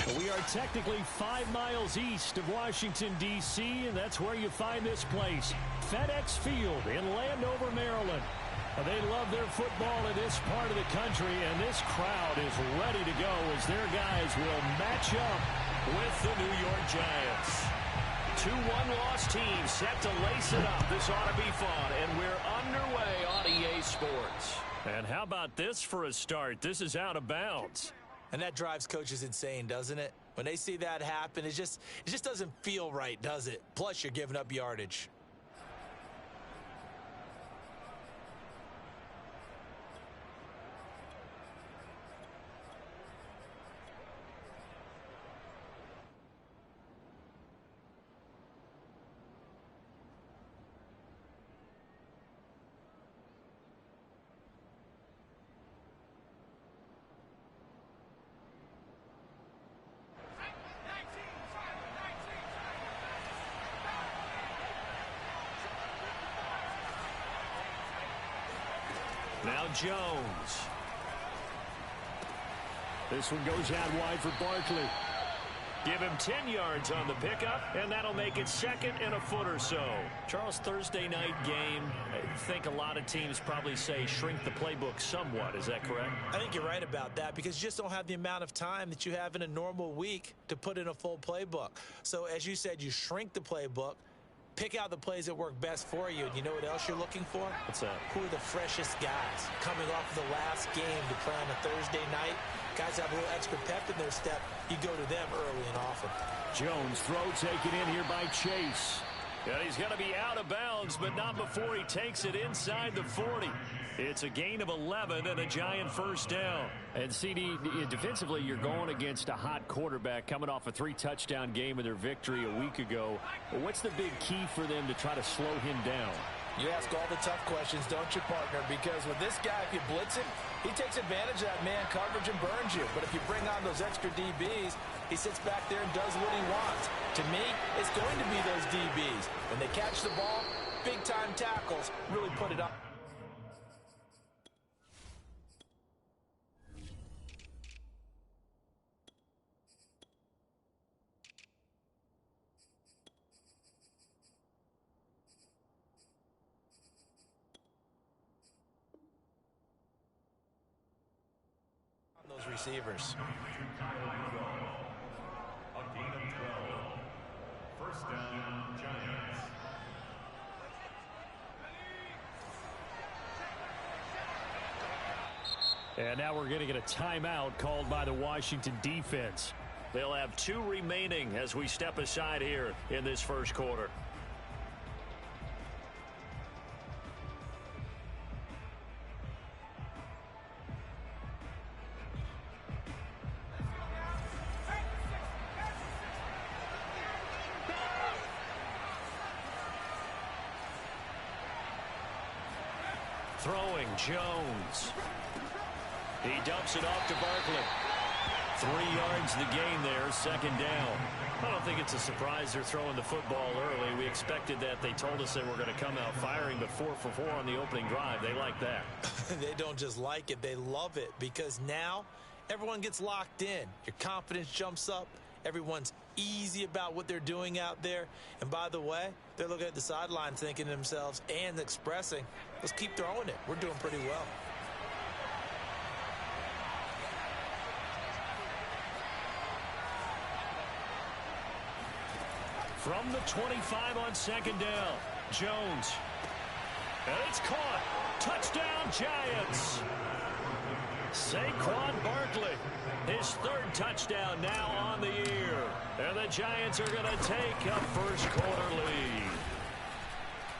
We are technically 5 miles east of Washington, D.C., and that's where you find this place, FedEx Field in Landover, Maryland. They love their football in this part of the country, and this crowd is ready to go as their guys will match up with the New York Giants. 2 one-loss teams set to lace it up. This ought to be fun, and we're underway on EA Sports. And how about this for a start? This is out of bounds. And that drives coaches insane, doesn't it? When they see that happen, it just doesn't feel right, does it? Plus, you're giving up yardage. Now Jones. This one goes out wide for Barkley. Give him 10 yards on the pickup, and that'll make it 2nd and a foot or so. Charles, Thursday night game, I think a lot of teams probably say shrink the playbook somewhat. Is that correct? I think you're right about that because you just don't have the amount of time that you have in a normal week to put in a full playbook. So, as you said, you shrink the playbook, pick out the plays that work best for you. And you know what else you're looking for? What's that? Who are the freshest guys coming off of the last game to play on a Thursday night? Guys have a little extra pep in their step. You go to them early and often. Jones throw taken in here by Chase. And he's going to be out of bounds, but not before he takes it inside the 40. It's a gain of 11 and a Giant first down. And CD, defensively, you're going against a hot quarterback coming off a 3-touchdown game in their victory a week ago. What's the big key for them to try to slow him down? You ask all the tough questions, don't you, partner? Because with this guy, if you blitz him, he takes advantage of that man coverage and burns you. But if you bring on those extra DBs, he sits back there and does what he wants. To me, it's going to be those DBs. When they catch the ball, big-time tackles really put it up. Those receivers. A gain of 12. First down, Giants. And now we're going to get a timeout called by the Washington defense. They'll have 2 remaining as we step aside here in this first quarter. Throwing, Jones. He dumps it off to Barkley. 3 yards the gain there, 2nd down. I don't think it's a surprise they're throwing the football early. We expected that. They told us they were going to come out firing, but 4 for 4 on the opening drive. They like that. They don't just like it, they love it, because now everyone gets locked in. Your confidence jumps up. Everyone's easy about what they're doing out there. And by the way, they're looking at the sideline thinking to themselves and expressing, let's keep throwing it. We're doing pretty well. From the 25 on 2nd down, Jones. And it's caught. Touchdown, Giants. Saquon Barkley, his 3rd touchdown now on the year. And the Giants are going to take a first quarter lead.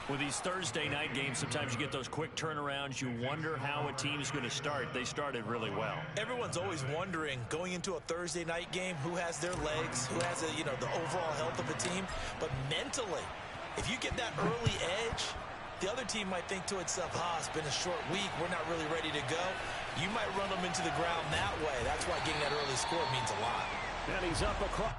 With these Thursday night games, sometimes you get those quick turnarounds. You wonder how a team's going to start. They started really well. Everyone's always wondering, going into a Thursday night game, who has their legs, who has the overall health of a team. But mentally, if you get that early edge, the other team might think to itself, it's been a short week. We're not really ready to go. You might run them into the ground that way. That's why getting that early score means a lot. And he's up across.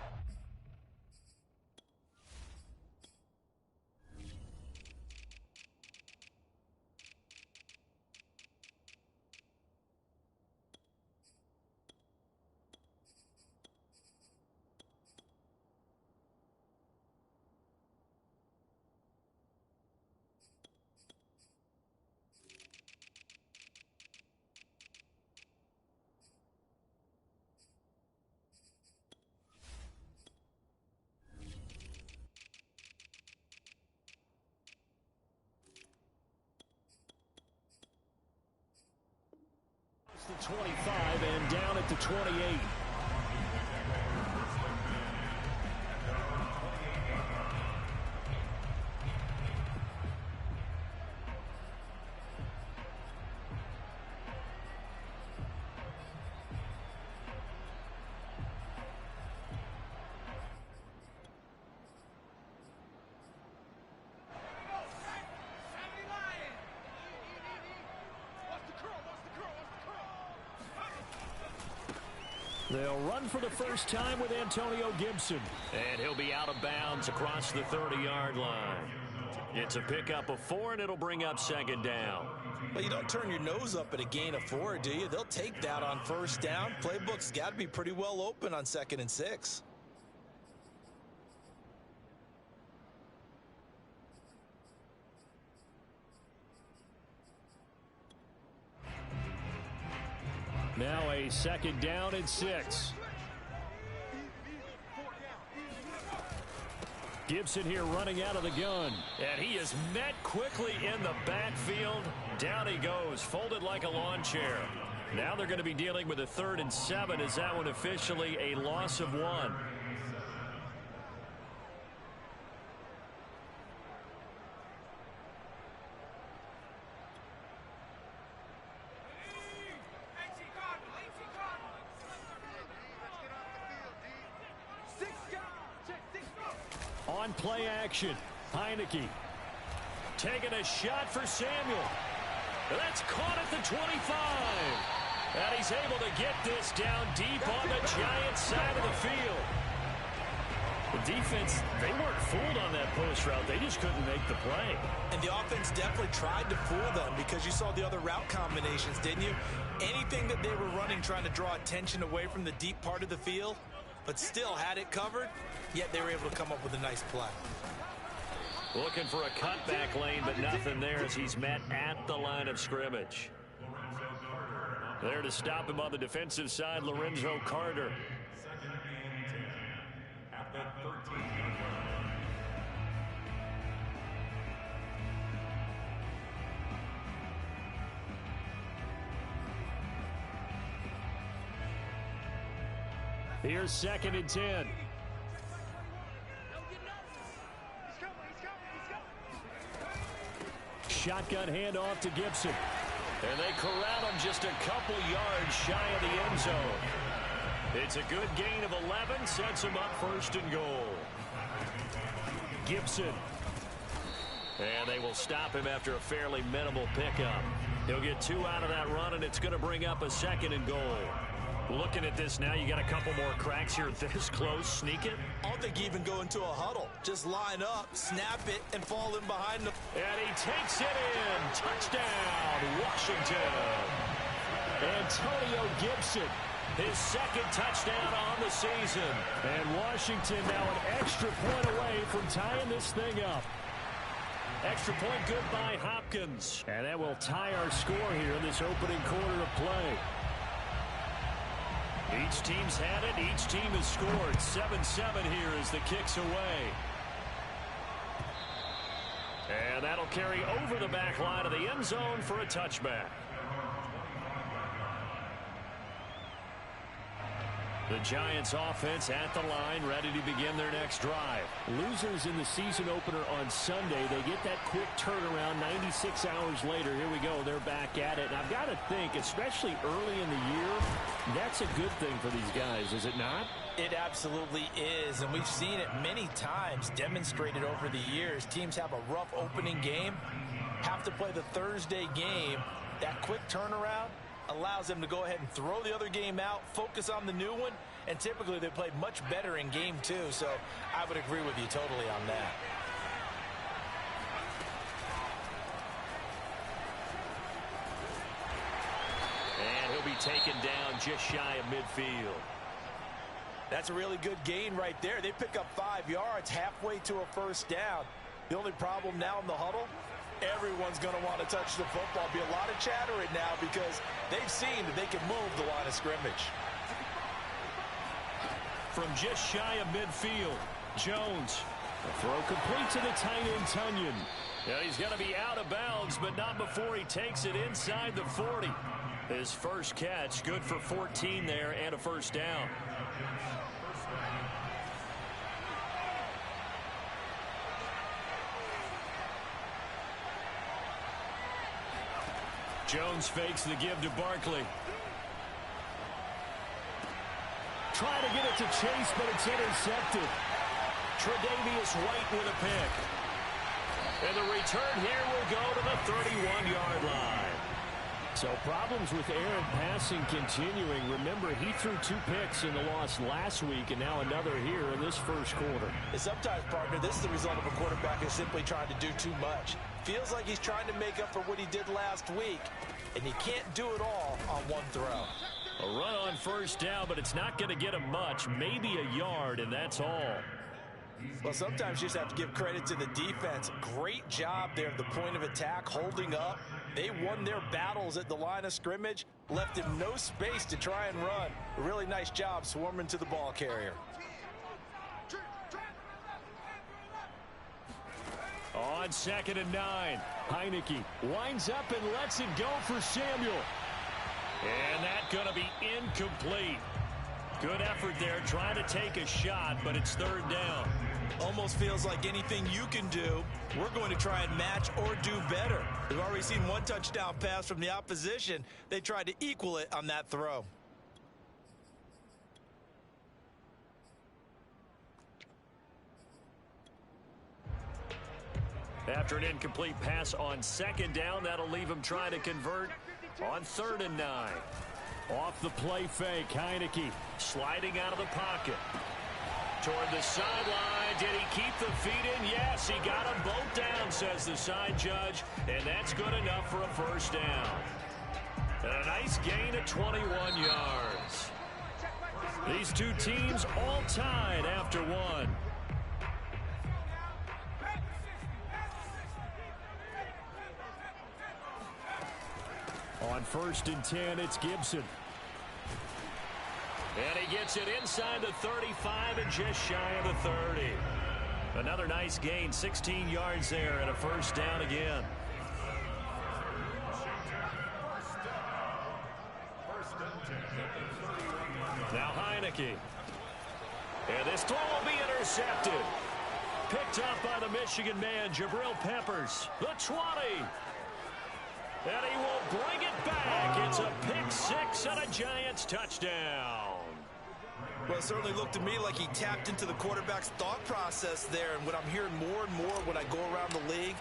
the 25 and down at the 28. They'll run for the first time with Antonio Gibson. And he'll be out of bounds across the 30-yard line. It's a pickup of 4, and it'll bring up second down. Well, you don't turn your nose up at a gain of 4, do you? They'll take that on first down. Playbook's got to be pretty well open on 2nd and 6. Now a 2nd down and 6. Gibson here running out of the gun. And he is met quickly in the backfield. Down he goes, folded like a lawn chair. Now they're going to be dealing with a 3rd and 7. Is that one officially a loss of 1? On play action, Heineke taking a shot for Samuel. That's caught at the 25. And he's able to get this down deep on the Giants side of the field. The defense, they weren't fooled on that post route. They just couldn't make the play. And the offense definitely tried to fool them because you saw the other route combinations, didn't you? Anything that they were running trying to draw attention away from the deep part of the field, but still had it covered, yet they were able to come up with a nice play. Looking for a cutback lane, but nothing there as he's met at the line of scrimmage. There to stop him on the defensive side, Lorenzo Carter. 2nd and 10 at the 13-yard line. Here's 2nd and 10. Shotgun handoff to Gibson. And they corral him just a couple yards shy of the end zone. It's a good gain of 11, sets him up 1st and goal. Gibson. And they will stop him after a fairly minimal pickup. He'll get 2 out of that run, and it's going to bring up a 2nd and goal. Looking at this now, you got a couple more cracks here this close. Sneak it. I don't think you even go into a huddle. Just line up, snap it, and fall in behind them. And he takes it in. Touchdown, Washington. Antonio Gibson, his 2nd touchdown on the season. And Washington now an extra point away from tying this thing up. Extra point good by Hopkins. And that will tie our score here in this opening quarter of play. Each team's had it. Each team has scored. 7-7 here as the kick's away. And that'll carry over the back line of the end zone for a touchback. The Giants offense at the line, ready to begin their next drive. Losers in the season opener on Sunday. They get that quick turnaround 96 hours later. Here we go. They're back at it. And I've got to think, especially early in the year, that's a good thing for these guys, is it not? It absolutely is, and we've seen it many times demonstrated over the years. Teams have a rough opening game, have to play the Thursday game. That quick turnaround allows them to go ahead and throw the other game out, focus on the new one, and typically they play much better in game 2, so I would agree with you totally on that. And he'll be taken down just shy of midfield. That's a really good gain right there. They pick up 5 yards halfway to a first down. The only problem now in the huddle, everyone's going to want to touch the football. Be a lot of chattering now because they've seen that they can move the line of scrimmage. From just shy of midfield, Jones. The throw complete to the tight end, Tunyon. Yeah, he's going to be out of bounds, but not before he takes it inside the 40. His first catch, good for 14 there and a first down. Jones fakes the give to Barkley. Trying to get it to Chase, but it's intercepted. Tre'Davious White with a pick. And the return here will go to the 31-yard line. So problems with Aaron passing continuing. Remember, he threw 2 picks in the loss last week, and now another here in this first quarter. And sometimes, partner, this is the result of a quarterback who's simply trying to do too much. Feels like he's trying to make up for what he did last week, and he can't do it all on one throw. A run on first down, but it's not going to get him much. Maybe a yard, and that's all. Well, sometimes you just have to give credit to the defense. Great job there at the point of attack, holding up. They won their battles at the line of scrimmage, left him no space to try and run. A really nice job swarming to the ball carrier. On 2nd and 9, Heineke winds up and lets it go for Samuel. And that's going to be incomplete. Good effort there, trying to take a shot, but it's 3rd down. Almost feels like anything you can do, we're going to try and match or do better. We've already seen 1 touchdown pass from the opposition. They tried to equal it on that throw. After an incomplete pass on 2nd down, that'll leave him trying to convert on 3rd and 9. Off the play fake, Heineke sliding out of the pocket. Toward the sideline, did he keep the feet in? Yes, he got them both down, says the side judge, and that's good enough for a first down. And a nice gain of 21 yards. These two teams all tied after 1. On 1st and 10, it's Gibson. And he gets it inside the 35 and just shy of the 30. Another nice gain, 16 yards there and a first down again. Now Heineke. And this throw will be intercepted. Picked up by the Michigan man, Jabril Peppers. The 20. And he will bring it back. It's a pick 6 and a Giants touchdown. Well, it certainly looked to me like he tapped into the quarterback's thought process there. And what I'm hearing more and more when I go around the league,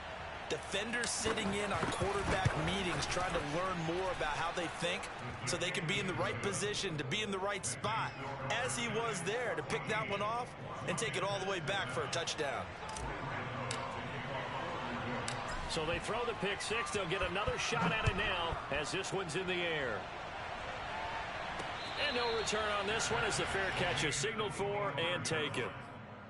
defenders sitting in on quarterback meetings trying to learn more about how they think so they can be in the right position, to be in the right spot, as he was there, to pick that one off and take it all the way back for a touchdown. So they throw the pick 6. They'll get another shot at it now as this one's in the air. And no return on this one as the fair catch is signaled for and taken.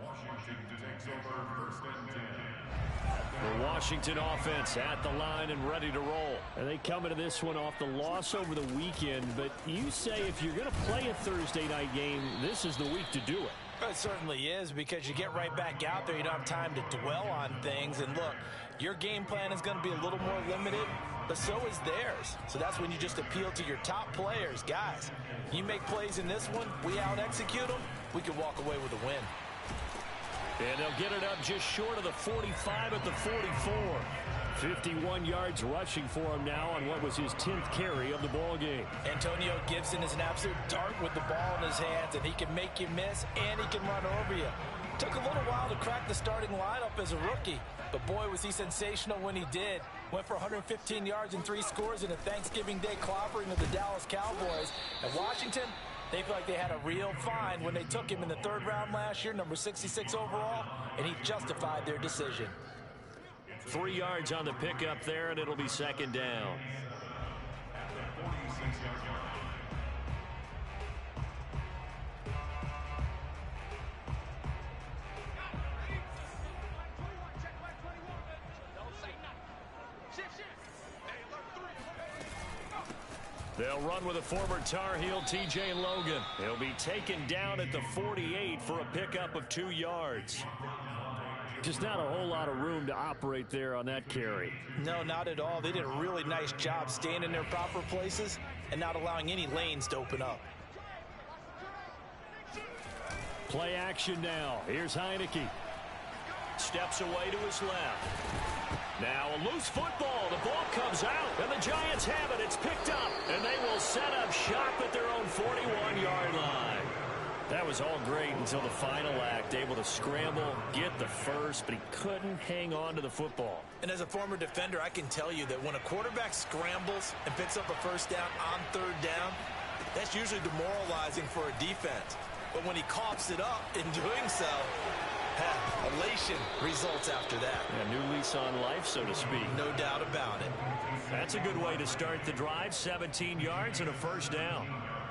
Washington takes over 1st and 10. The Washington offense at the line and ready to roll. And they come into this one off the loss over the weekend. But you say if you're going to play a Thursday night game, this is the week to do it. It certainly is, because you get right back out there. You don't have time to dwell on things. And look, your game plan is going to be a little more limited, but so is theirs. So that's when you just appeal to your top players. Guys, you make plays in this one, we out-execute them, we can walk away with a win. And they'll get it up just short of the 45 at the 44. 51 yards rushing for him now on what was his 10th carry of the ball game. Antonio Gibson is an absolute dart with the ball in his hands, and he can make you miss, and he can run over you. Took a little while to crack the starting lineup as a rookie, but boy, was he sensational when he did. Went for 115 yards and 3 scores in a Thanksgiving Day clobbering of the Dallas Cowboys. And Washington, they feel like they had a real find when they took him in the 3rd round last year, number 66 overall, and he justified their decision. 3 yards on the pickup there, and it'll be 2nd down. They'll run with a former Tar Heel, T.J. Logan. He'll be taken down at the 48 for a pickup of 2 yards. Just not a whole lot of room to operate there on that carry. No, not at all. They did a really nice job staying in their proper places and not allowing any lanes to open up. Play action now. Here's Heineke. Steps away to his left. Now a loose football. The ball comes out, and the Giants have it. It's picked up, and they will set up shop at their own 41-yard line. That was all great until the final act. Able to scramble, get the first, but he couldn't hang on to the football. And as a former defender, I can tell you that when a quarterback scrambles and picks up a first down on third down, that's usually demoralizing for a defense. But when he coughs it up in doing so, elation results after that. A new lease on life, so to speak. No doubt about it. That's a good way to start the drive. 17 yards and a first down.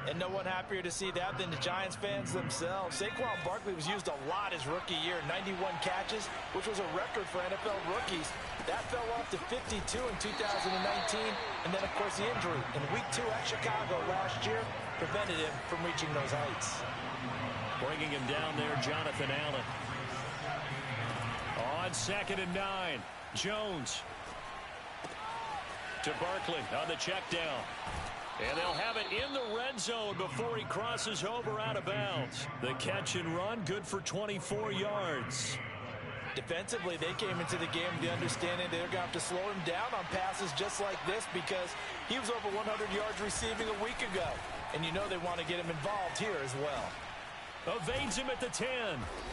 And no one happier to see that than the Giants fans themselves. Saquon Barkley was used a lot his rookie year, 91 catches, which was a record for NFL rookies. That fell off to 52 in 2019. And then, of course, the injury in Week 2 at Chicago last year prevented him from reaching those heights. Bringing him down there, Jonathan Allen. On 2nd and 9, Jones to Barkley on the check down. And they'll have it in the red zone before he crosses over out of bounds. The catch and run, good for 24 yards. Defensively, they came into the game with the understanding they're going to have to slow him down on passes just like this because he was over 100 yards receiving a week ago. And you know they want to get him involved here as well. Evades him at the 10.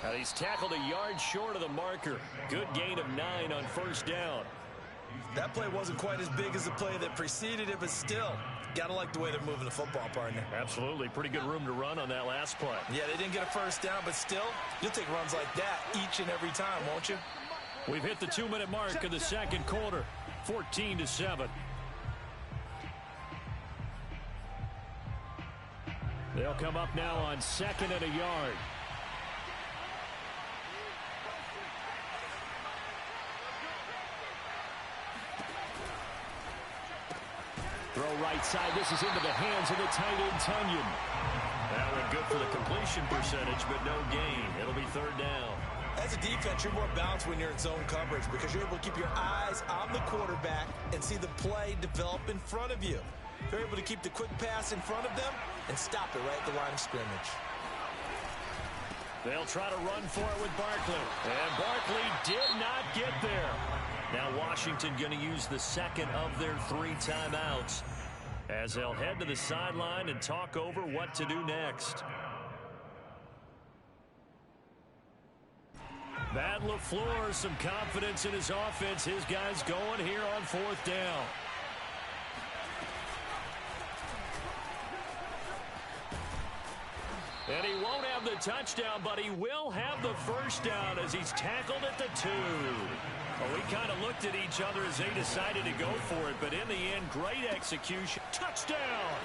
Now he's tackled a yard short of the marker. Good gain of 9 on first down. That play wasn't quite as big as the play that preceded it, but still, gotta like the way they're moving the football, partner. Absolutely. Pretty good room to run on that last play. Yeah, they didn't get a first down, but still, you'll take runs like that each and every time, won't you? We've hit the 2-minute mark of the second quarter. 14-7. They'll come up now on 2nd and a yard. Throw right side. This is into the hands of the tight end, Tunyon. That went good for the completion percentage, but no gain. It'll be 3rd down. As a defense, you're more balanced when you're in zone coverage because you're able to keep your eyes on the quarterback and see the play develop in front of you. They're able to keep the quick pass in front of them and stop it right at the line of scrimmage. They'll try to run for it with Barkley. And Barkley did not get there. Now Washington going to use the second of their 3 timeouts as they'll head to the sideline and talk over what to do next. Matt LaFleur, some confidence in his offense. His guys going here on 4th down. And he won't have the touchdown, but he will have the first down as he's tackled at the 2. Well, we kind of looked at each other as they decided to go for it, but in the end, great execution. Touchdown!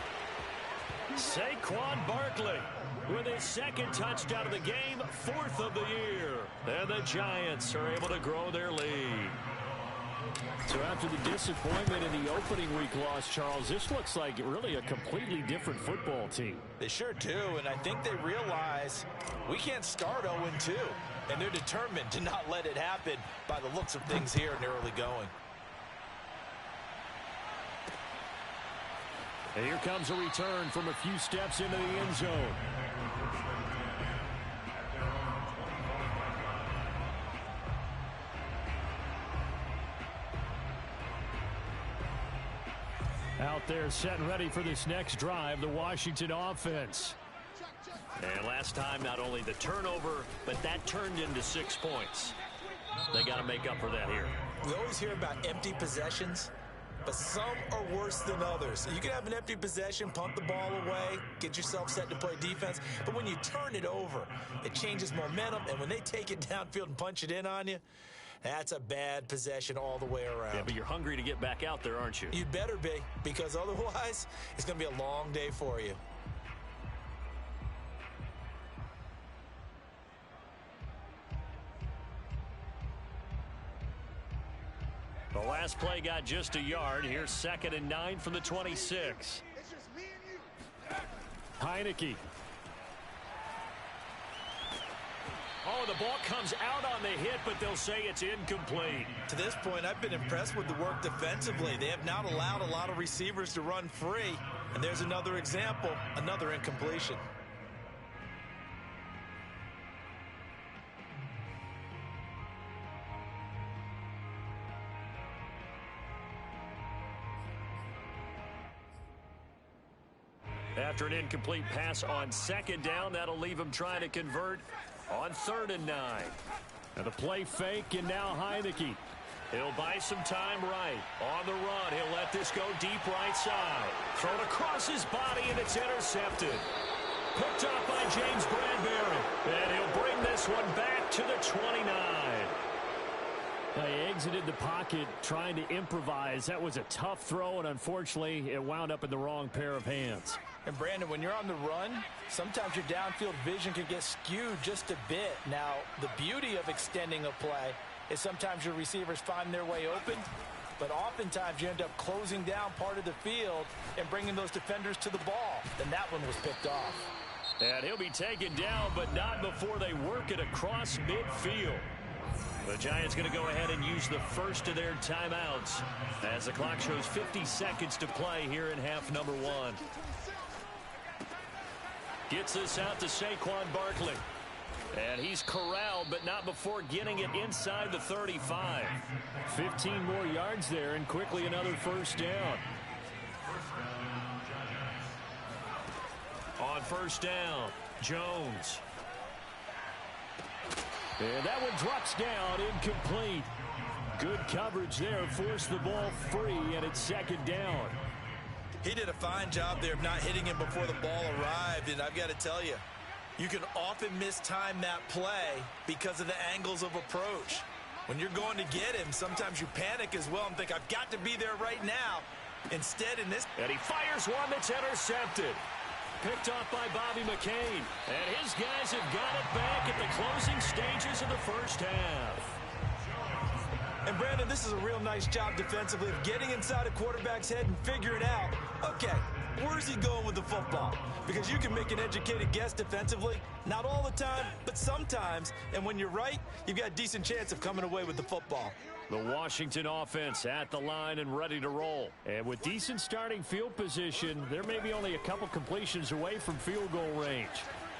Saquon Barkley with his 2nd touchdown of the game, 4th of the year. And the Giants are able to grow their lead. So after the disappointment in the opening week loss, Charles, this looks like really a completely different football team. They sure do, and I think they realize we can't start 0-2. And they're determined to not let it happen by the looks of things here in the early going. And here comes a return from a few steps into the end zone. Out there set and ready for this next drive, the Washington offense. And last time, not only the turnover, but that turned into 6 points. They got to make up for that here. We always hear about empty possessions, but some are worse than others. You can have an empty possession, punt the ball away, get yourself set to play defense, but when you turn it over, it changes momentum, and when they take it downfield and punch it in on you, that's a bad possession all the way around. Yeah, but you're hungry to get back out there, aren't you? You better be, because otherwise, it's going to be a long day for you. The last play got just a yard. Here's 2nd and 9 from the 26. Heineke. Oh, the ball comes out on the hit, but they'll say it's incomplete. To this point, I've been impressed with the work defensively. They have not allowed a lot of receivers to run free. And there's another example, another incompletion. After an incomplete pass on second down, that'll leave him trying to convert on 3rd and 9. And the play fake, and now Heineke. He'll buy some time right. On the run, he'll let this go deep right side. Thrown across his body, and it's intercepted. Picked up by James Bradbury. And he'll bring this one back to the 29. They exited the pocket trying to improvise. That was a tough throw, and unfortunately, it wound up in the wrong pair of hands. And Brandon, when you're on the run, sometimes your downfield vision can get skewed just a bit. Now, the beauty of extending a play is sometimes your receivers find their way open, but oftentimes you end up closing down part of the field and bringing those defenders to the ball. And that one was picked off. And he'll be taken down, but not before they work it across midfield. The Giants going to go ahead and use the first of their timeouts as the clock shows 50 seconds to play here in half number 1. Gets this out to Saquon Barkley. And he's corralled, but not before getting it inside the 35. 15 more yards there, and quickly another first down. On first down, Jones. And that one drops down, incomplete. Good coverage there, forced the ball free, and it's 2nd down. He did a fine job there of not hitting him before the ball arrived, and I've got to tell you, you can often mistime that play because of the angles of approach. When you're going to get him, sometimes you panic as well and think, I've got to be there right now. Instead, in this... And he fires one that's intercepted. Picked off by Bobby McCain. And his guys have got it back at the closing stages of the first half. And, Brandon, this is a real nice job defensively of getting inside a quarterback's head and figuring out, okay, where's he going with the football? Because you can make an educated guess defensively, not all the time, but sometimes. And when you're right, you've got a decent chance of coming away with the football. The Washington offense at the line and ready to roll. And with decent starting field position, there may be only a couple completions away from field goal range.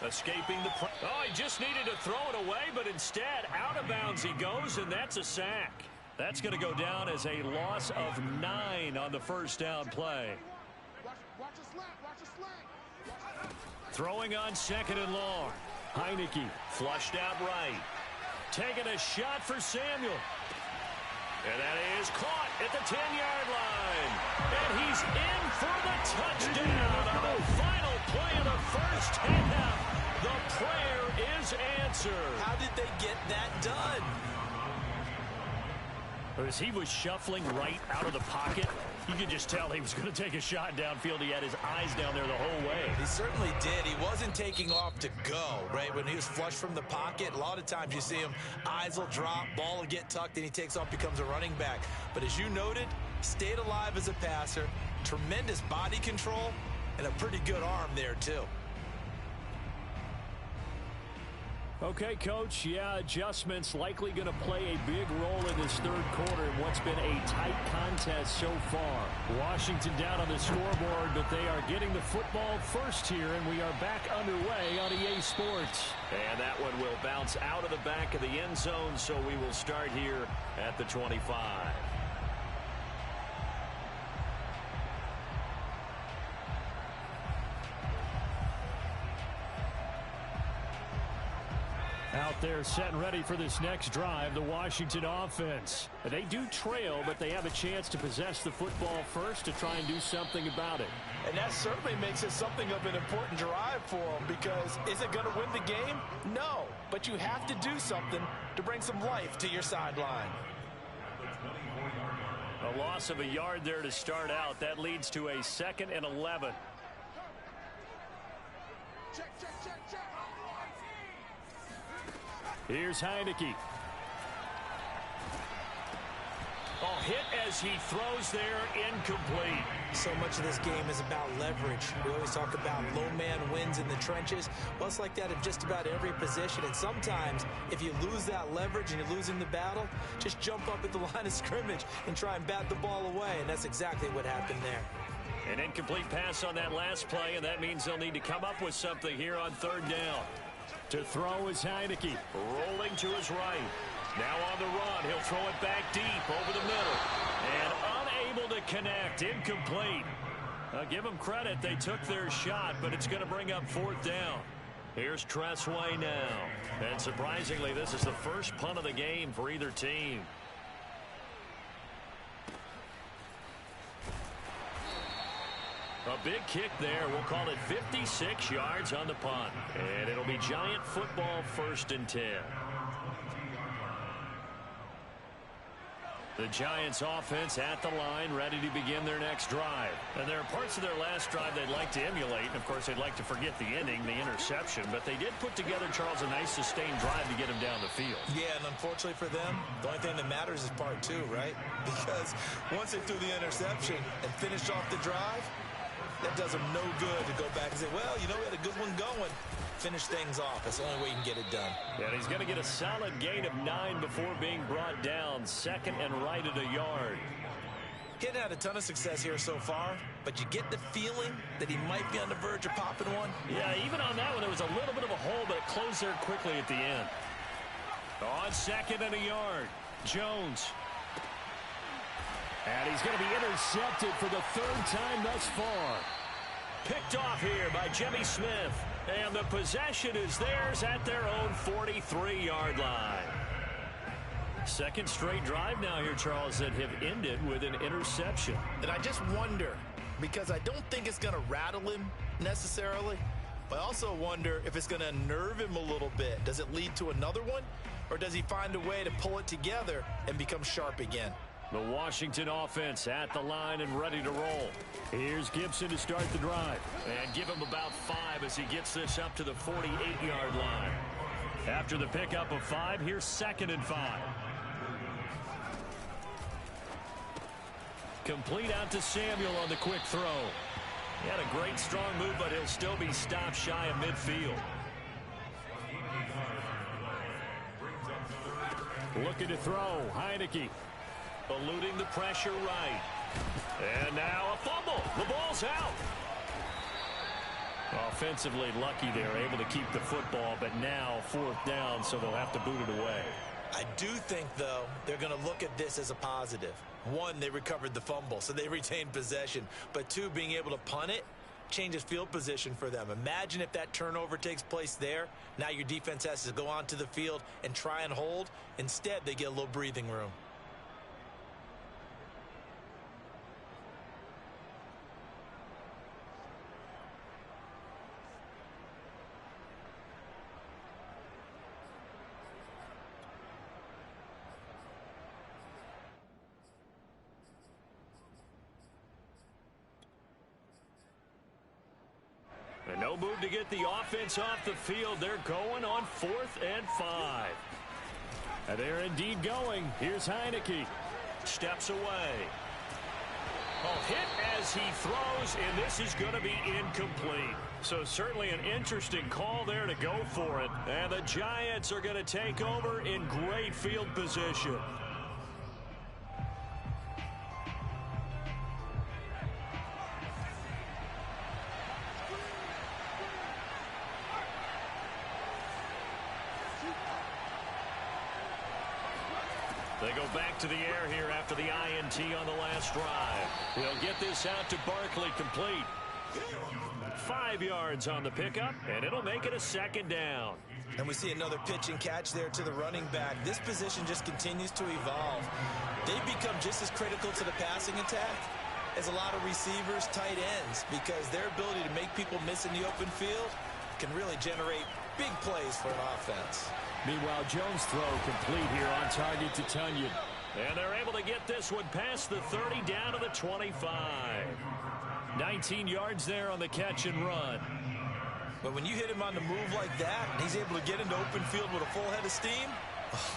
Escaping the... Oh, he just needed to throw it away, but instead, out of bounds he goes, and that's a sack. That's going to go down as a loss of 9 on the first down play. Throwing on 2nd and long. Heineke flushed out right. Taking a shot for Samuel. And that is caught at the 10-yard line. And he's in for the touchdown on the final play of the first half. The prayer is answered. How did they get that done? As he was shuffling right out of the pocket, you could just tell he was going to take a shot downfield. He had his eyes down there the whole way. He certainly did. He wasn't taking off to go, right? When he was flushed from the pocket, a lot of times you see him, eyes will drop, ball will get tucked, and he takes off, becomes a running back. But as you noted, stayed alive as a passer, tremendous body control, and a pretty good arm there, too. Okay, Coach, yeah, adjustments likely going to play a big role in this third quarter in what's been a tight contest so far. Washington down on the scoreboard, but they are getting the football first here, and we are back underway on EA Sports. And that one will bounce out of the back of the end zone, so we will start here at the 25. Out there set and ready for this next drive, the Washington offense. They do trail, but they have a chance to possess the football first to try and do something about it. And that certainly makes it something of an important drive for them, because is it going to win the game? No, but you have to do something to bring some life to your sideline. A loss of a yard there to start out. That leads to a 2nd and 11. Check, check, check, check. Here's Heineke. Oh, hit as he throws there, incomplete. So much of this game is about leverage. We always talk about low man wins in the trenches. Well, it's like that in just about every position. And sometimes, if you lose that leverage and you're losing the battle, just jump up at the line of scrimmage and try and bat the ball away. And that's exactly what happened there. An incomplete pass on that last play, and that means they'll need to come up with something here on third down. To throw is Heineke, rolling to his right. Now on the run, he'll throw it back deep over the middle. And unable to connect, incomplete. Give them credit, they took their shot, but it's going to bring up fourth down. Here's Tressway now. And surprisingly, this is the first punt of the game for either team. A big kick there. We'll call it 56 yards on the punt. And it'll be Giant football, 1st and 10. The Giants offense at the line, ready to begin their next drive. And there are parts of their last drive they'd like to emulate. And, of course, they'd like to forget the ending, the interception. But they did put together, Charles, a nice sustained drive to get him down the field. Yeah, and unfortunately for them, the only thing that matters is part 2, right? Because once they threw the interception and finished off the drive, that does them no good to go back and say, well, you know, we had a good one going. Finish things off. That's the only way you can get it done. Yeah, and he's going to get a solid gain of 9 before being brought down. 2nd and right at a yard. He hadn't had a ton of success here so far, but you get the feeling that he might be on the verge of popping one. Yeah, even on that one, there was a little bit of a hole, but it closed there quickly at the end. On 2nd and a yard, Jones. And he's going to be intercepted for the 3rd time thus far. Picked off here by Jimmy Smith. And the possession is theirs at their own 43-yard line. 2nd straight drive now here, Charles, that have ended with an interception. And I just wonder, because I don't think it's going to rattle him necessarily, but I also wonder if it's going to unnerve him a little bit. Does it lead to another one, or does he find a way to pull it together and become sharp again? The Washington offense at the line and ready to roll. Here's Gibson to start the drive. And give him about 5 as he gets this up to the 48-yard line. After the pickup of 5, here's 2nd and 5. Complete out to Samuel on the quick throw. He had a great strong move, but he'll still be stopped shy of midfield. Looking to throw, Heineke. Eluding the pressure right. And now a fumble. The ball's out. Offensively lucky they're able to keep the football, but now 4th down, so they'll have to boot it away. I do think, though, they're going to look at this as a positive. 1, they recovered the fumble, so they retained possession. But 2, being able to punt it changes field position for them. Imagine if that turnover takes place there. Now your defense has to go onto the field and try and hold. Instead, they get a little breathing room. And no move to get the offense off the field. They're going on 4th and 5. And they're indeed going. Here's Heineke. Steps away. Oh, hit as he throws, and this is going to be incomplete. So certainly an interesting call there to go for it. And the Giants are going to take over in great field position. They go back to the air here after the INT on the last drive. He'll get this out to Barkley, complete. 5 yards on the pickup, and it'll make it a 2nd down. And we see another pitch and catch there to the running back. This position just continues to evolve. They've become just as critical to the passing attack as a lot of receivers, tight ends, because their ability to make people miss in the open field can really generate big plays for an offense. Meanwhile, Jones' throw complete here on target to Tunyon. And they're able to get this one past the 30 down to the 25. 19 yards there on the catch and run. But when you hit him on the move like that, and he's able to get into open field with a full head of steam,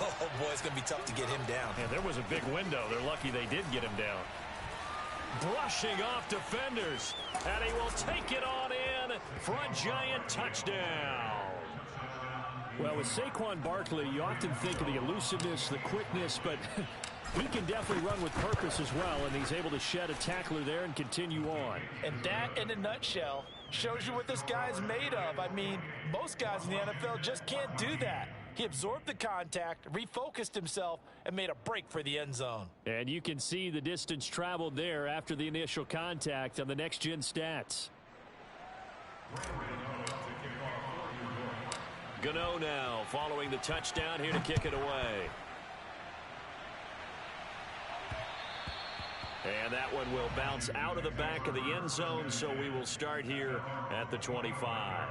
oh boy, it's going to be tough to get him down. Yeah, there was a big window. They're lucky they did get him down. Brushing off defenders. And he will take it on in for a Giant touchdown. Well, with Saquon Barkley, you often think of the elusiveness, the quickness, but He can definitely run with purpose as well, and he's able to shed a tackler there and continue on. And that, in a nutshell, shows you what this guy's made of. I mean, most guys in the NFL just can't do that. He absorbed the contact, refocused himself, and made a break for the end zone. And you can see the distance traveled there after the initial contact on the next-gen stats. Gano now following the touchdown here to kick it away. And that one will bounce out of the back of the end zone, so we will start here at the 25.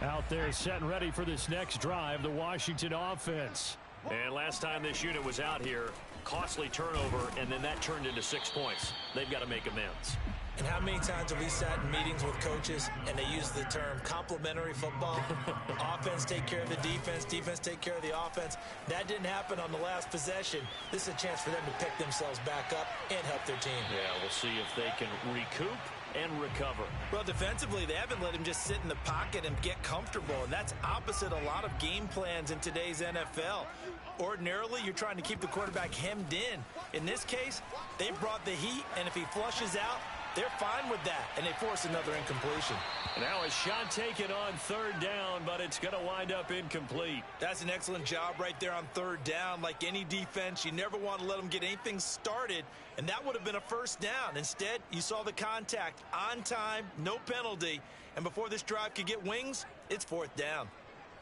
Out there set and ready for this next drive, the Washington offense. And last time this unit was out here, costly turnover, and then that turned into 6 points. They've got to make amends. And how many times have we sat in meetings with coaches and they use the term complementary football? Offense take care of the defense, defense take care of the offense. That didn't happen on the last possession. This is a chance for them to pick themselves back up and help their team. Yeah, we'll see if they can recoup and recover. Well, defensively, they haven't let him just sit in the pocket and get comfortable, and that's opposite a lot of game plans in today's NFL. Ordinarily, you're trying to keep the quarterback hemmed in. In this case, they brought the heat, and if he flushes out, they're fine with that, and they force another incompletion. Now a shot taken on third down, but it's going to wind up incomplete. That's an excellent job right there on third down. Like any defense, you never want to let them get anything started, and that would have been a first down. Instead, you saw the contact on time, no penalty, and before this drive could get wings, it's fourth down.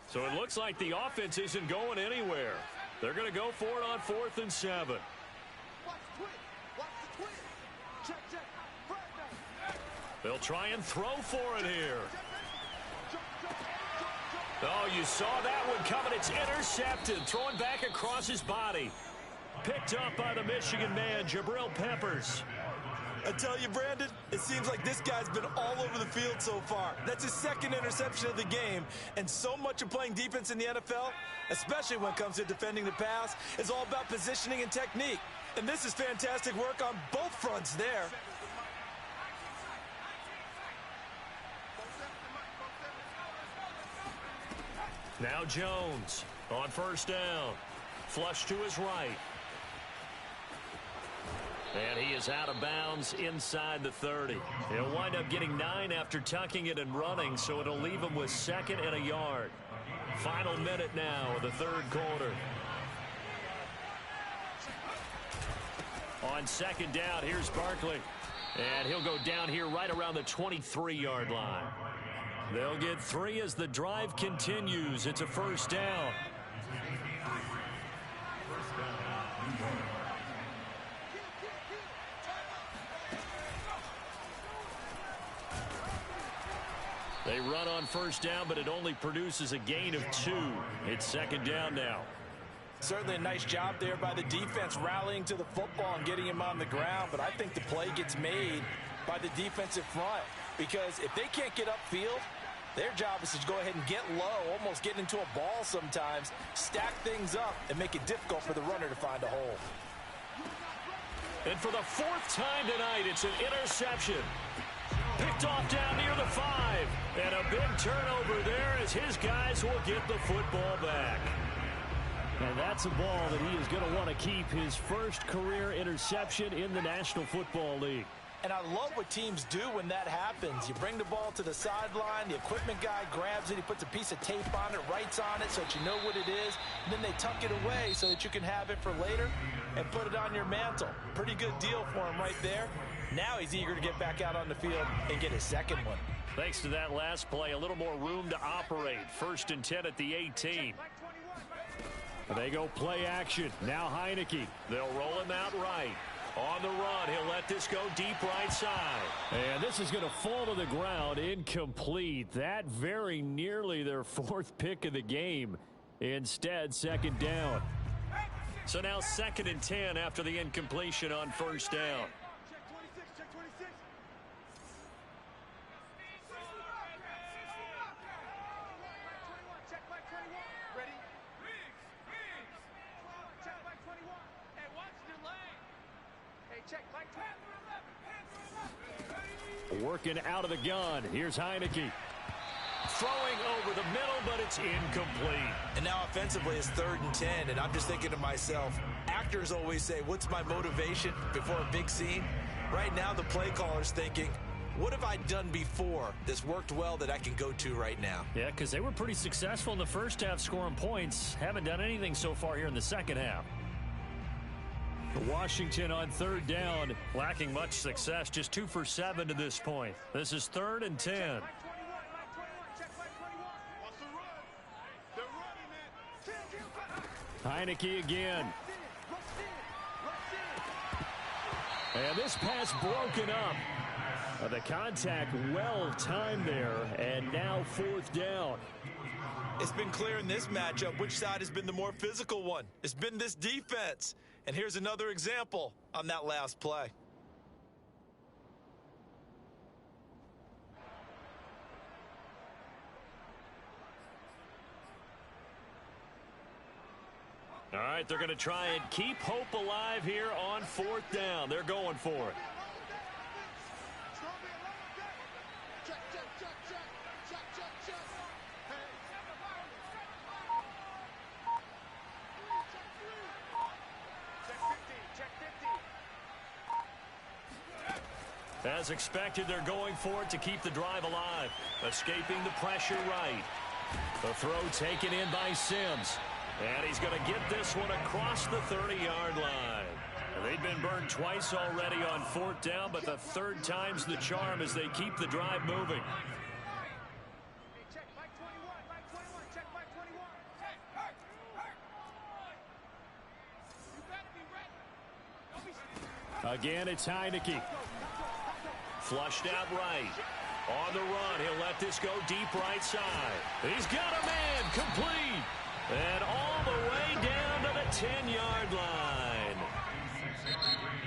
So it looks like the offense isn't going anywhere. They're going to go for it on 4th and 7. Watch the twin. Watch the twin. Check, check. They'll try and throw for it here. Oh, you saw that one coming. It's intercepted. Throwing back across his body. Picked up by the Michigan man, Jabril Peppers. I tell you, Brandon, it seems like this guy's been all over the field so far. That's his second interception of the game. And so much of playing defense in the NFL, especially when it comes to defending the pass, is all about positioning and technique. And this is fantastic work on both fronts there. Now Jones on first down. Flush to his right. And he is out of bounds inside the 30. He'll wind up getting 9 after tucking it and running, so it'll leave him with 2nd and a yard. Final minute now of the third quarter. On 2nd down, here's Barkley. And he'll go down here right around the 23-yard line. They'll get 3 as the drive continues. It's a first down. They run on first down, but it only produces a gain of 2. It's 2nd down now. Certainly a nice job there by the defense rallying to the football and getting him on the ground, but I think the play gets made by the defensive front, because if they can't get upfield, their job is to go ahead and get low, almost get into a ball sometimes, stack things up, and make it difficult for the runner to find a hole. And for the 4th time tonight, it's an interception. Picked off down near the 5. And a big turnover there as his guys will get the football back. And that's a ball that he is going to want to keep, his first career interception in the National Football League. And I love what teams do when that happens. You bring the ball to the sideline, the equipment guy grabs it, he puts a piece of tape on it, writes on it so that you know what it is, and then they tuck it away so that you can have it for later and put it on your mantle. Pretty good deal for him right there. Now he's eager to get back out on the field and get his second one. Thanks to that last play, a little more room to operate. 1st and 10 at the 18. They go play action. Now Heineke. They'll roll him out right. On the run, he'll let this go deep right side. And this is going to fall to the ground, incomplete. That very nearly their 4th pick of the game. Instead, 2nd down. So now 2nd and 10 after the incompletion on first down. Check 26, check 26. Check by 21. Ready? Check by 21. Hey, watch the lane. Hey, check by 20. Working out of the gun. Here's Heineke. throwing over the middle, but it's incomplete. And now offensively it's 3rd and 10, and I'm just thinking to myself, actors always say, what's my motivation before a big scene? Right now the play caller's thinking, what have I done before that's worked well that I can go to right now? Yeah, because they were pretty successful in the first half scoring points. Haven't done anything so far here in the second half. Washington on 3rd down, lacking much success, just 2 for 7 to this point. This is 3rd and 10. Heineke again. And this pass broken up. The contact well timed there, and now 4th down. It's been clear in this matchup which side has been the more physical one. It's been this defense. And here's another example on that last play. All right, they're going to try and keep hope alive here on 4th down. They're going for it. As expected, they're going for it to keep the drive alive. Escaping the pressure right. The throw taken in by Sims. And he's going to get this one across the 30-yard line. They've been burned twice already on 4th down, but the 3rd time's the charm as they keep the drive moving. Again, it's Heineke. Flushed out right. On the run, he'll let this go deep right side. He's got a man, complete. And all the way down to the 10-yard line.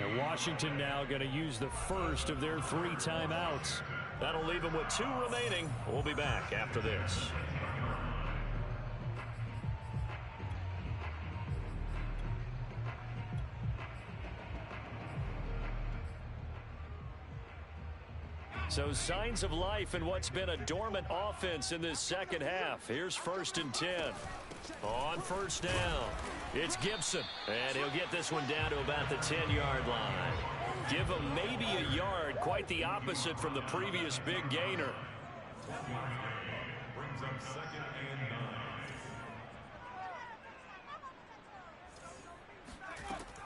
And Washington now going to use the first of their 3 timeouts. That'll leave them with 2 remaining. We'll be back after this. So signs of life in what's been a dormant offense in this second half. Here's 1st and 10. On 1st down, it's Gibson. And he'll get this one down to about the 10-yard line. Give him maybe a yard, quite the opposite from the previous big gainer. Brings up 2nd and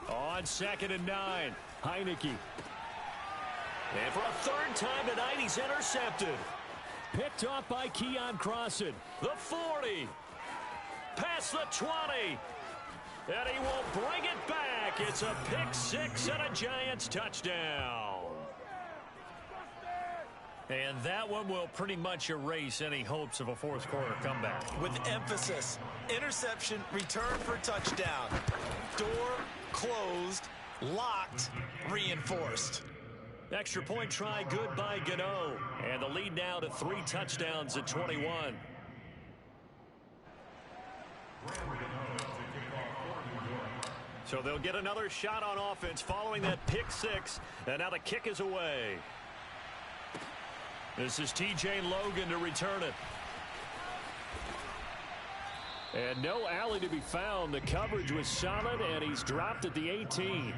9. On 2nd and 9, Heineke. And for a 3rd time tonight, he's intercepted. Picked off by Keon Crossan. The 40. Past the 20. And he will bring it back. It's a pick 6 and a Giants touchdown. And that one will pretty much erase any hopes of a 4th quarter comeback. With emphasis, interception, return for touchdown. Door closed, locked, reinforced. Extra point try good by Gano. And the lead now to 3 touchdowns at 21. So they'll get another shot on offense following that pick 6. And now the kick is away. This is T.J. Logan to return it. And no alley to be found. The coverage was solid, and he's dropped at the 18.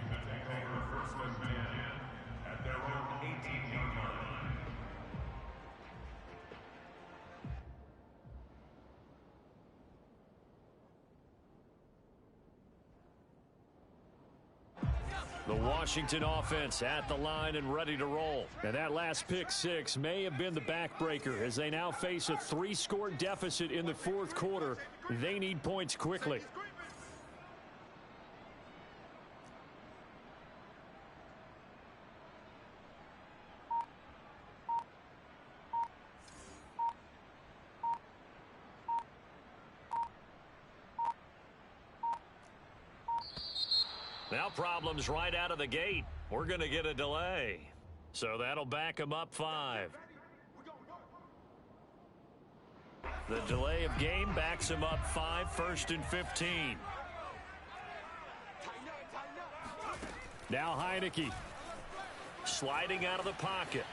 The Washington offense at the line and ready to roll. And that last pick 6 may have been the backbreaker as they now face a 3-score deficit in the 4th quarter. They need points quickly. Now problems right out of the gate. We're going to get a delay. So that'll back them up 5. The delay of game backs him up 5, 1st and 15. Now Heineke sliding out of the pocket.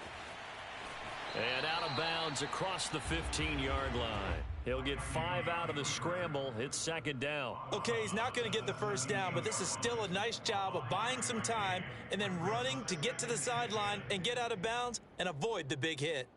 And out of bounds across the 15-yard line. He'll get 5 out of the scramble. It's second down. Okay, he's not going to get the first down, but this is still a nice job of buying some time and then running to get to the sideline and get out of bounds and avoid the big hit.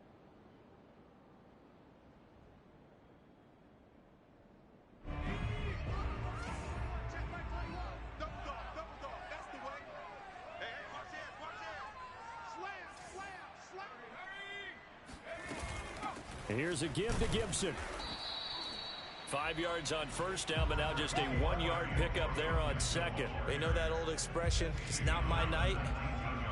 Here's a give to Gibson. 5 yards on first down, but now just a 1-yard pickup there on second. You know that old expression, it's not my night?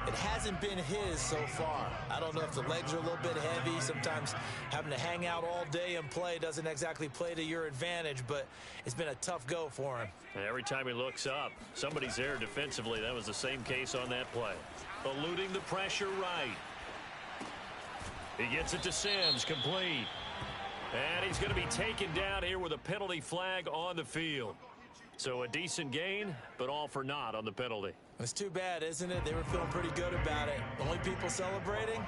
It hasn't been his so far. I don't know if the legs are a little bit heavy. Sometimes having to hang out all day and play doesn't exactly play to your advantage, but it's been a tough go for him. And every time he looks up, somebody's there defensively. That was the same case on that play. Eluding the pressure right. He gets it to Sims, complete. And he's going to be taken down here with a penalty flag on the field. So a decent gain, but all for naught on the penalty. It's too bad, isn't it? They were feeling pretty good about it. Only people celebrating,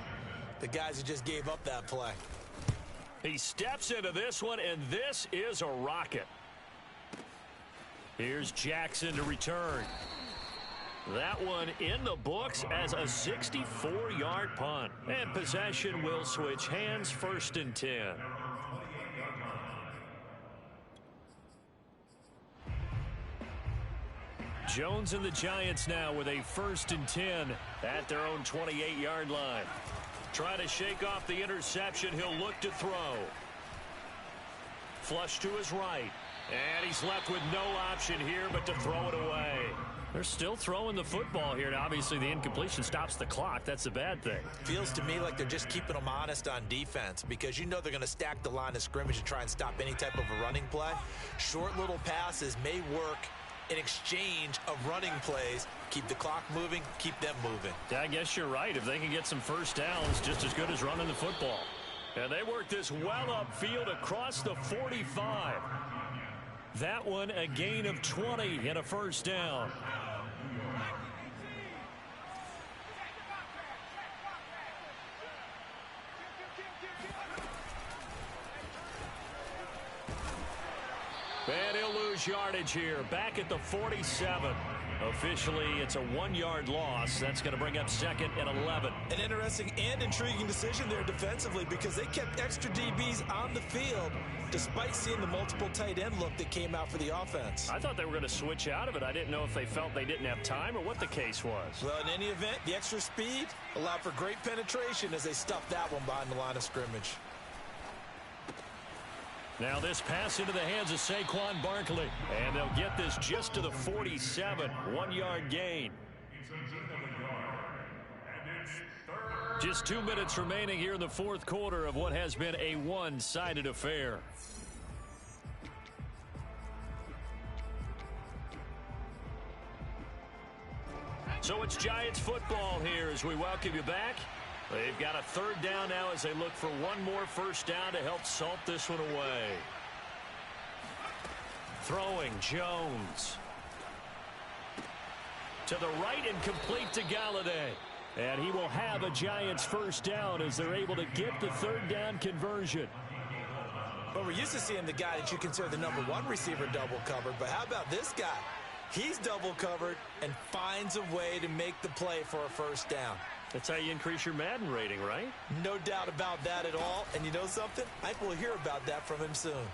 the guys who just gave up that play. He steps into this one, and this is a rocket. Here's Jackson to return. That one in the books as a 64-yard punt. And possession will switch hands, 1st and 10. Jones and the Giants now with a 1st and 10 at their own 28-yard line. Trying to shake off the interception. He'll look to throw. Flush to his right. And he's left with no option here but to throw it away. They're still throwing the football here, and obviously the incompletion stops the clock. That's a bad thing. Feels to me like they're just keeping them honest on defense because you know they're going to stack the line of scrimmage and try and stop any type of a running play. Short little passes may work in exchange of running plays. Keep the clock moving, keep them moving. Yeah, I guess you're right. If they can get some first downs, just as good as running the football. And they work this well upfield across the 45. That one a gain of 20 and a first down. And he'll lose yardage here. Back at the 47. Officially, it's a 1-yard loss. That's going to bring up 2nd and 11. An interesting and intriguing decision there defensively because they kept extra DBs on the field despite seeing the multiple tight end look that came out for the offense. I thought they were going to switch out of it. I didn't know if they felt they didn't have time or what the case was. Well, in any event, the extra speed allowed for great penetration as they stuffed that one behind the line of scrimmage. Now this pass into the hands of Saquon Barkley. And they'll get this just to the 47. 1-yard gain. Just 2 minutes remaining here in the 4th quarter of what has been a one-sided affair. So it's Giants football here as we welcome you back. They've got a 3rd down now as they look for one more first down to help salt this one away. Throwing Jones. To the right and complete to Galladay. And he will have a Giants first down as they're able to get the 3rd down conversion. Well, we're used to seeing the guy that you consider the #1 receiver double covered, but how about this guy? He's double covered and finds a way to make the play for a first down. That's how you increase your Madden rating, right? No doubt about that at all. And you know something? I think we'll hear about that from him soon.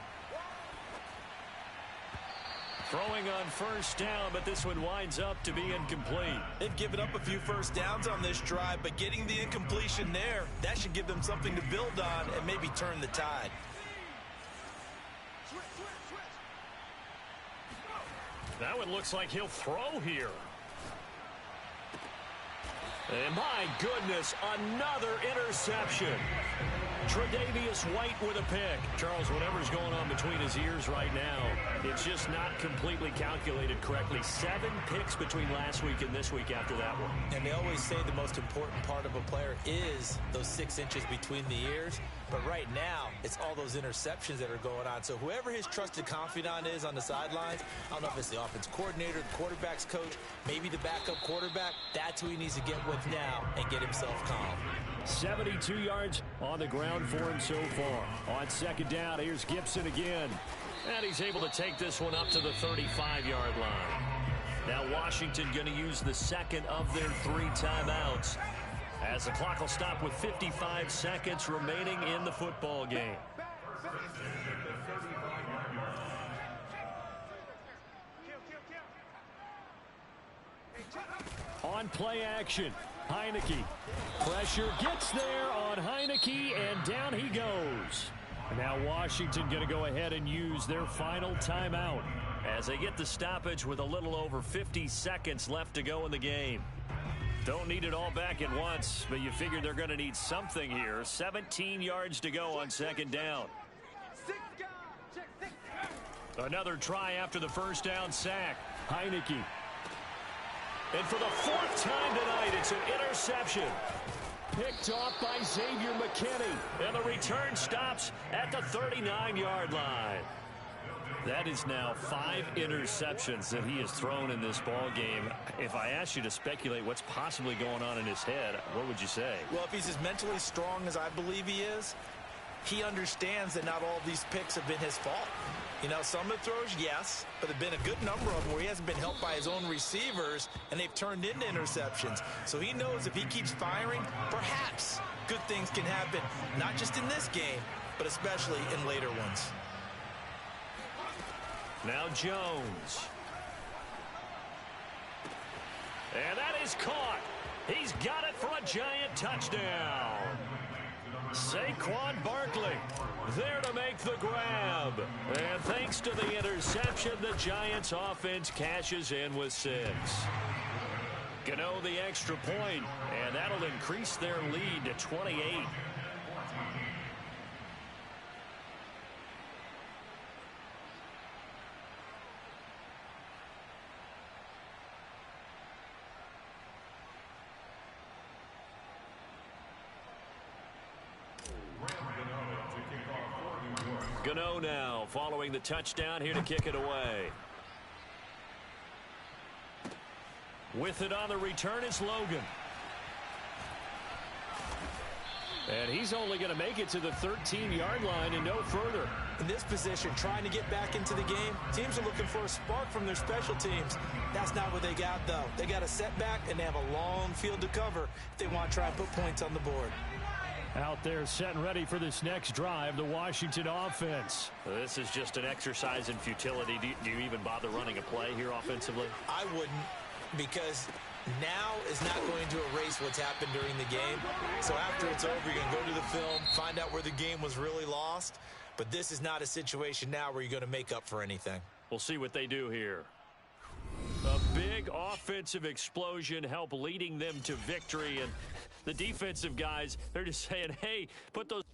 Throwing on first down, but this one winds up to be incomplete. They've given up a few first downs on this drive, but getting the incompletion there, that should give them something to build on and maybe turn the tide. That one looks like he'll throw here. And my goodness, another interception. Tre'Davious White with a pick. Charles, whatever's going on between his ears right now, it's just not completely calculated correctly. 7 picks between last week and this week after that one. And they always say the most important part of a player is those 6 inches between the ears. But right now, it's all those interceptions that are going on. So whoever his trusted confidant is on the sidelines, I don't know if it's the offense coordinator, the quarterback's coach, maybe the backup quarterback, that's who he needs to get with now and get himself calm. 72 yards on the ground for him so far. On second down, here's Gibson again. And he's able to take this one up to the 35-yard line. Now Washington going to use the second of their 3 timeouts, as the clock will stop with 55 seconds remaining in the football game. On play action, Heineke. Pressure gets there on Heineke, and down he goes. Now Washington going to go ahead and use their final timeout as they get the stoppage with a little over 50 seconds left to go in the game. Don't need it all back at once, but you figure they're going to need something here. 17 yards to go on second down. Another try after the first down sack. Heineke. And for the 4th time tonight, it's an interception. Picked off by Xavier McKinney. And the return stops at the 39-yard line. That is now 5 interceptions that he has thrown in this ball game. If I asked you to speculate what's possibly going on in his head, what would you say? Well, if he's as mentally strong as I believe he is, he understands that not all of these picks have been his fault. You know, some of the throws, yes, but there have been a good number of them where he hasn't been helped by his own receivers, and they've turned into interceptions. So he knows if he keeps firing, perhaps good things can happen, not just in this game, but especially in later ones. Now Jones. And that is caught. He's got it for a giant touchdown. Saquon Barkley there to make the grab. And thanks to the interception, the Giants offense cashes in with 6. Gano the extra point, and that'll increase their lead to 28. Gano now following the touchdown here to kick it away. With it on the return is Logan. And he's only going to make it to the 13-yard line and no further. In this position, trying to get back into the game, teams are looking for a spark from their special teams. That's not what they got, though. They got a setback, and they have a long field to cover if they want to try and put points on the board. Out there set and ready for this next drive, the Washington offense. This is just an exercise in futility. Do you even bother running a play here offensively? I wouldn't, because now is not going to erase what's happened during the game. So after it's over, you're going to go to the film, find out where the game was really lost. But this is not a situation now where you're going to make up for anything. We'll see what they do here. A big offensive explosion help leading them to victory, and the defensive guys, they're just saying, hey, put those